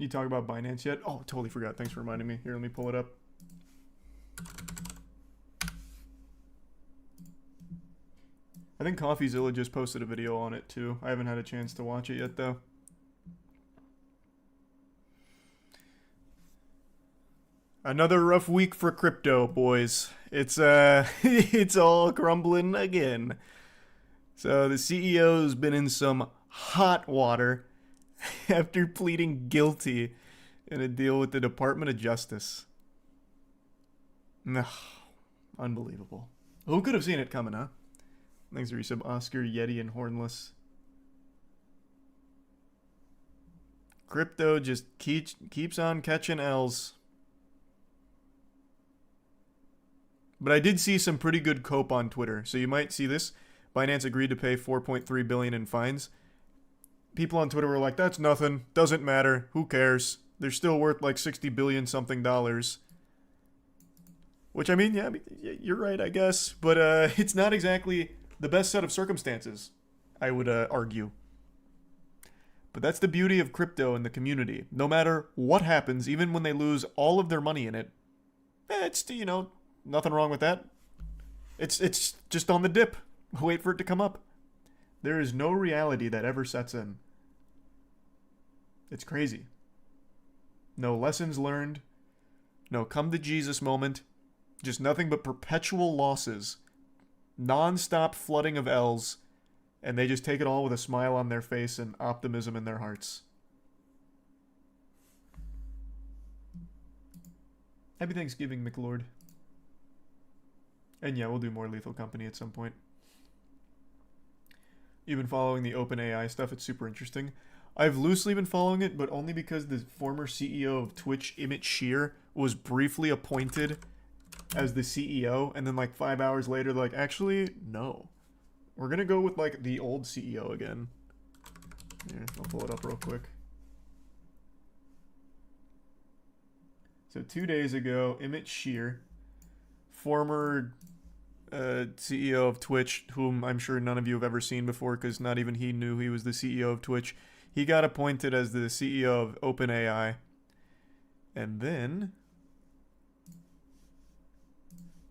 You talk about Binance yet? Oh, totally forgot. Thanks for reminding me. Here, let me pull it up. I think CoffeeZilla just posted a video on it too. I haven't had a chance to watch it yet though. Another rough week for crypto, boys. It's it's all crumbling again. So the CEO's been in some hot water after pleading guilty in a deal with the Department of Justice. Ugh, unbelievable. Who could have seen it coming, huh? Thanks for resub, Oscar, Yeti, and Hornless. Crypto just keeps on catching L's. But I did see some pretty good cope on Twitter. So you might see this. Binance agreed to pay $4.3 billion in fines. People on Twitter were like, that's nothing. Doesn't matter. Who cares? They're still worth like $60 billion something dollars. Which, I mean, yeah, you're right, I guess. But it's not exactly the best set of circumstances, I would argue. But that's the beauty of crypto and the community. No matter what happens, even when they lose all of their money in it, it's, you know, nothing wrong with that. It's just on the dip. Wait for it to come up. There is no reality that ever sets in. It's crazy. No lessons learned. No come to Jesus moment. Just nothing but perpetual losses. Non-stop flooding of L's. And they just take it all with a smile on their face and optimism in their hearts. Happy Thanksgiving, McLord. And yeah, we'll do more Lethal Company at some point. You've been following the OpenAI stuff. It's super interesting. I've loosely been following it, but only because the former CEO of Twitch, MoistCr1tikal, was briefly appointed as the CEO, and then like 5 hours later, they're like, actually, no. We're gonna go with like the old CEO again. Here, I'll pull it up real quick. So 2 days ago, MoistCr1tikal, former CEO of Twitch, whom I'm sure none of you have ever seen before because not even he knew he was the CEO of Twitch. He got appointed as the CEO of OpenAI. And then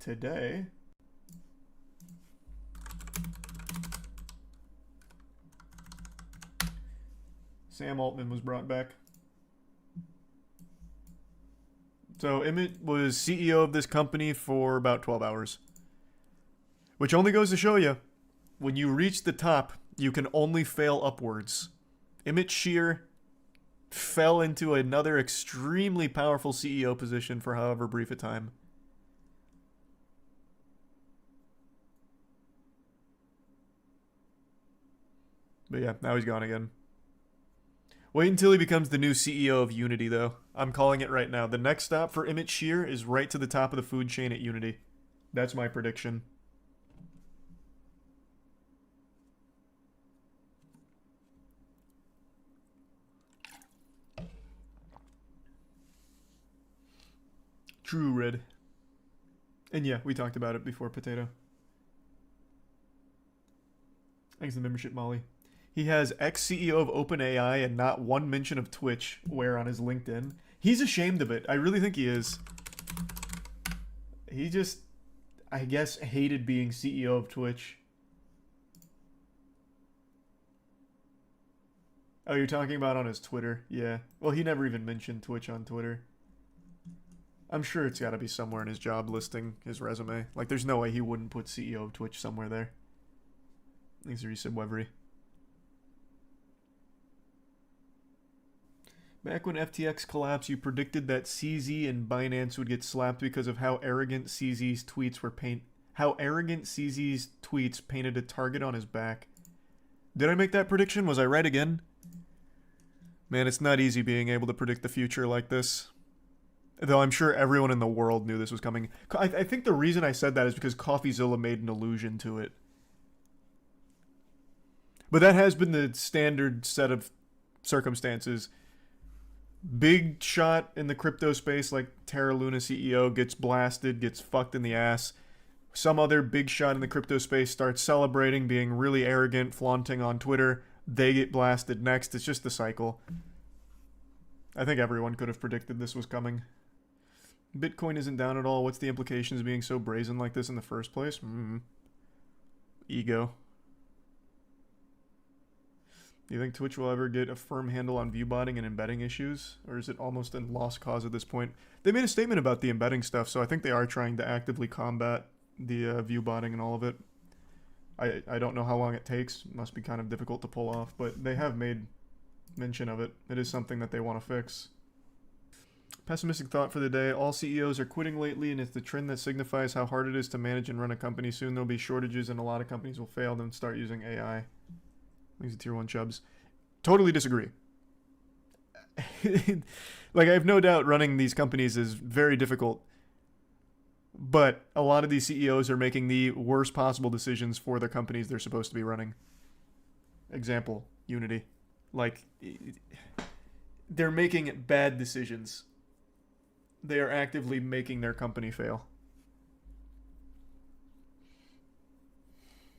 today, Sam Altman was brought back. So Emmett was CEO of this company for about 12 hours. Which only goes to show you, when you reach the top, you can only fail upwards. MoistCr1tikal fell into another extremely powerful CEO position for however brief a time. But yeah, now he's gone again. Wait until he becomes the new CEO of Unity, though. I'm calling it right now. The next stop for MoistCr1tikal is right to the top of the food chain at Unity. That's my prediction. True, Red. And yeah, we talked about it before, Potato. Thanks for the membership, Molly. He has ex-CEO of OpenAI and not one mention of Twitch where on his LinkedIn. He's ashamed of it. I really think he is. He just, I guess, hated being CEO of Twitch. Oh, you're talking about on his Twitter? Yeah. Well, he never even mentioned Twitch on Twitter. I'm sure it's got to be somewhere in his job listing, his resume. Like, there's no way he wouldn't put CEO of Twitch somewhere there. Thanks for resub, Wevery. Back when FTX collapsed, you predicted that CZ and Binance would get slapped because of how arrogant CZ's tweets painted a target on his back. Did I make that prediction? Was I right again? Man, it's not easy being able to predict the future like this. Though I'm sure everyone in the world knew this was coming. I think the reason I said that is because CoffeeZilla made an allusion to it. But that has been the standard set of circumstances. Big shot in the crypto space like Terra Luna CEO gets blasted, gets fucked in the ass. Some other big shot in the crypto space starts celebrating, being really arrogant, flaunting on Twitter. They get blasted next. It's just the cycle. I think everyone could have predicted this was coming. Bitcoin isn't down at all. What's the implications of being so brazen like this in the first place? Ego. Do you think Twitch will ever get a firm handle on viewbotting and embedding issues? Or is it almost a lost cause at this point? They made a statement about the embedding stuff, so I think they are trying to actively combat the viewbotting and all of it. I don't know how long it takes. It must be kind of difficult to pull off, but they have made mention of it. It is something that they want to fix. Pessimistic thought for the day. All CEOs are quitting lately, and it's the trend that signifies how hard it is to manage and run a company. Soon there'll be shortages, and a lot of companies will fail and start using AI. These are tier 1 chubs. Totally disagree. Like, I have no doubt running these companies is very difficult, but a lot of these CEOs are making the worst possible decisions for the companies they're supposed to be running. Example, Unity. Like, they're making bad decisions. They are actively making their company fail.